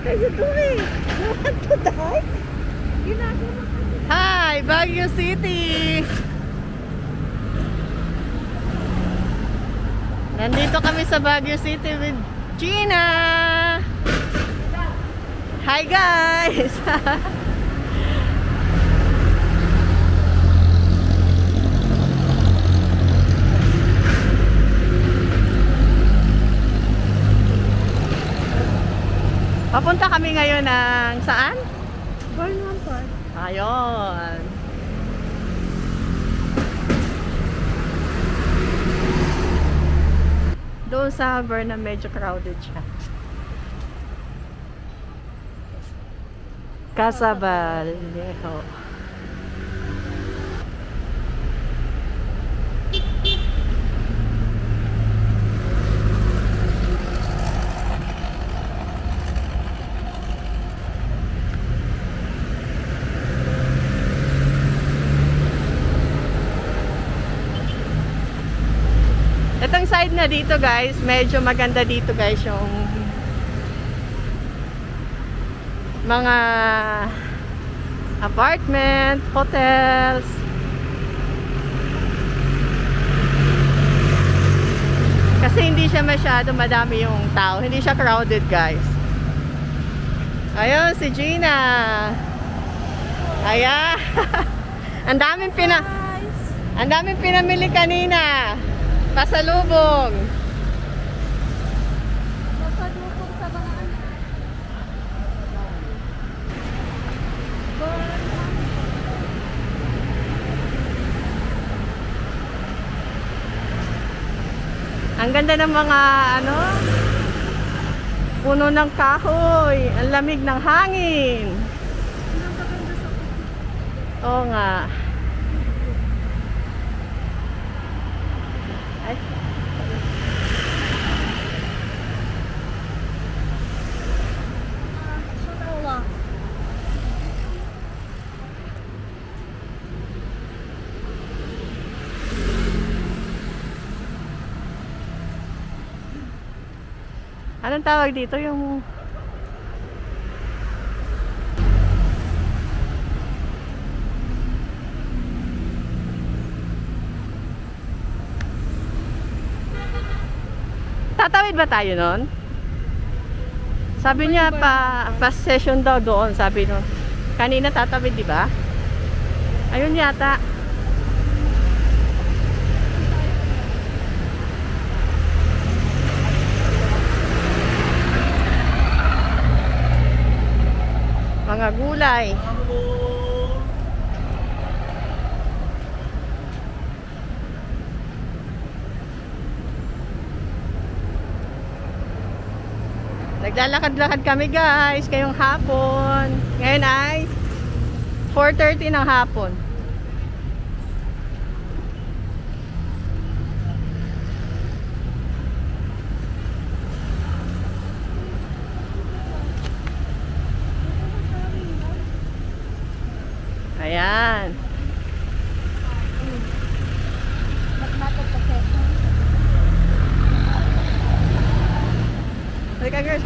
are you doing? You want to die? Hi, Baguio City! Nandito kami sa Baguio City with Gina! Hi guys! Papunta kami ngayon ng saan? Burnham Park. Ayun. Doon sa Burnham medyo crowded siya. Casabal. Leho. Itong side na dito guys, medyo maganda dito guys yung mga apartment, hotels. Kasi hindi siya masyado madami yung tao, hindi siya crowded guys. Ayun si Gina. Ayan. Ang daming pinamili kanina. Pasalubong. Pasalubong sa mga anak. Ang ganda ng mga ano, puno ng kahoy, ang lamig ng hangin. Oo nga. Ay. Anong tawag dito yung tatawid ba tayo nun? Sabi niya pa session daw doon, sabi no. Kanina tatawid, di ba? Ayun yata. Mga gulay. Naglalakad-lakad kami guys, ngayong hapon. Ngayon ay 4:30 ng hapon. Ayan. Halika girl.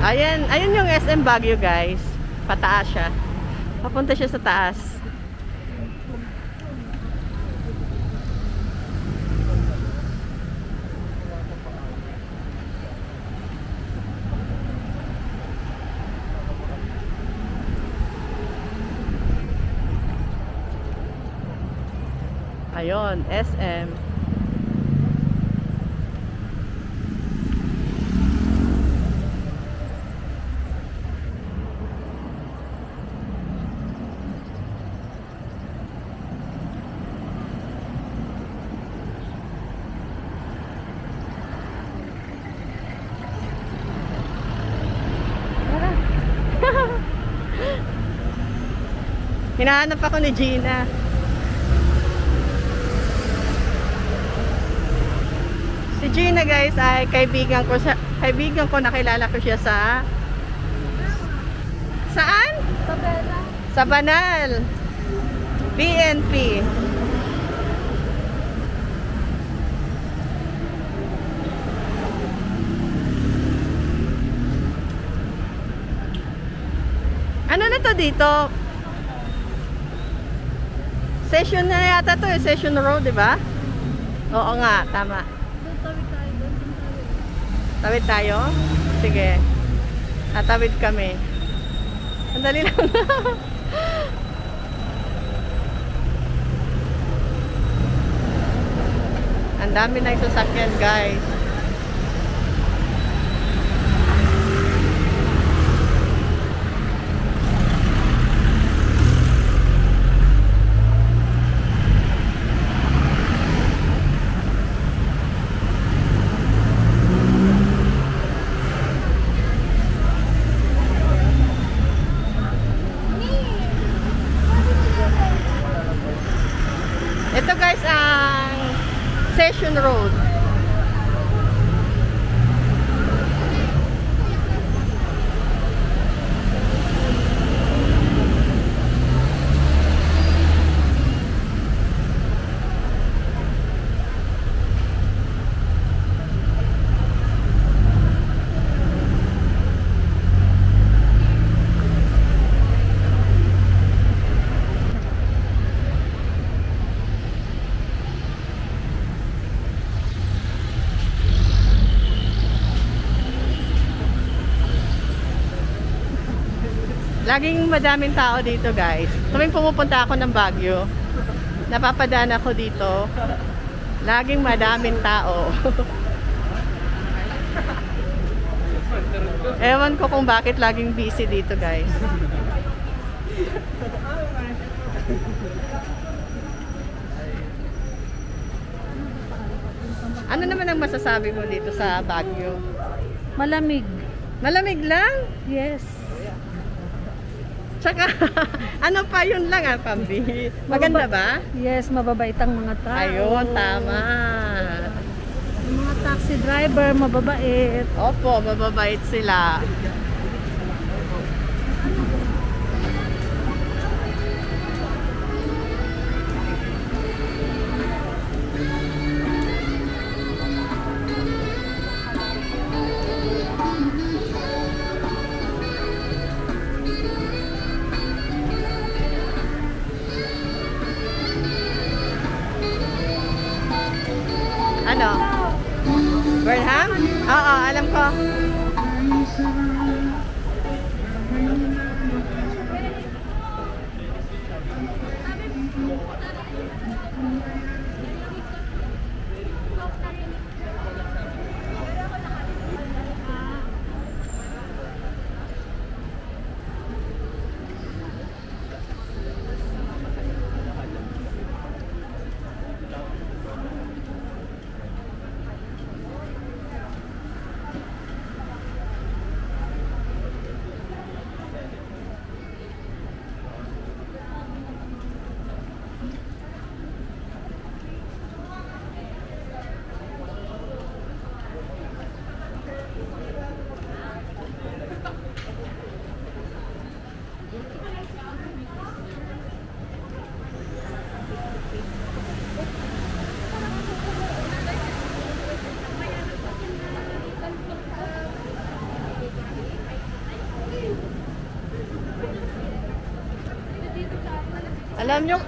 Ayan, ayun yung SM Baguio guys. Pataas siya. Papunta siya sa taas. Ayun, SM. Hinahanap ako ni Gina. Si Gina guys ay kaibigan ko, nakilala ko siya sa saan? Sa Banal. BNP. dito. Session na yata to, Session Road, di ba? Oo nga, tama. Doon tawid tayo. Doon tayo. Tawid tayo? Sige. Tatawid kami. Sandali lang. Ang dami na yung sasakyan, guys. Ito guys ang Session Road. Laging madaming tao dito guys. Tuwing pumupunta ako ng Baguio, napapadaan ako dito. Laging madaming tao. Ewan ko kung bakit laging busy dito guys. Ano naman ang masasabi mo dito sa Baguio? Malamig. Malamig lang? Yes. Tsaka, ano pa yun lang Pambi? Maganda ba? Yes, mababait ang mga tao. Ayun, tama. Ang mga taxi driver, mababait. Opo, mababait sila. Ano? Burnham? Oo, alam ko.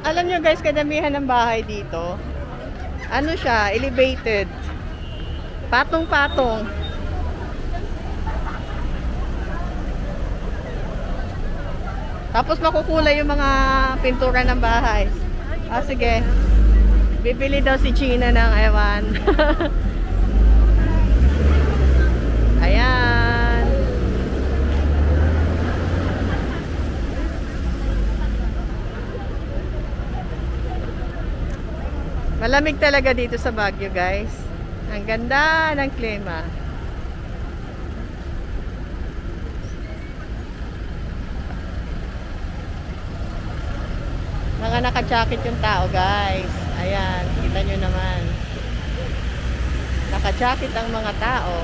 Alam nyo guys, kadamihan ng bahay dito, ano siya, elevated. Patong-patong. Tapos makukulay yung mga pintura ng bahay. Ah, sige. Bibili daw si Gina ng ewan. Ayan. Malamig talaga dito sa Baguio, guys. Ang ganda ng klima. Mga naka-jacket yung tao, guys. Ayan, kita nyo naman. Naka-jacket ang mga tao.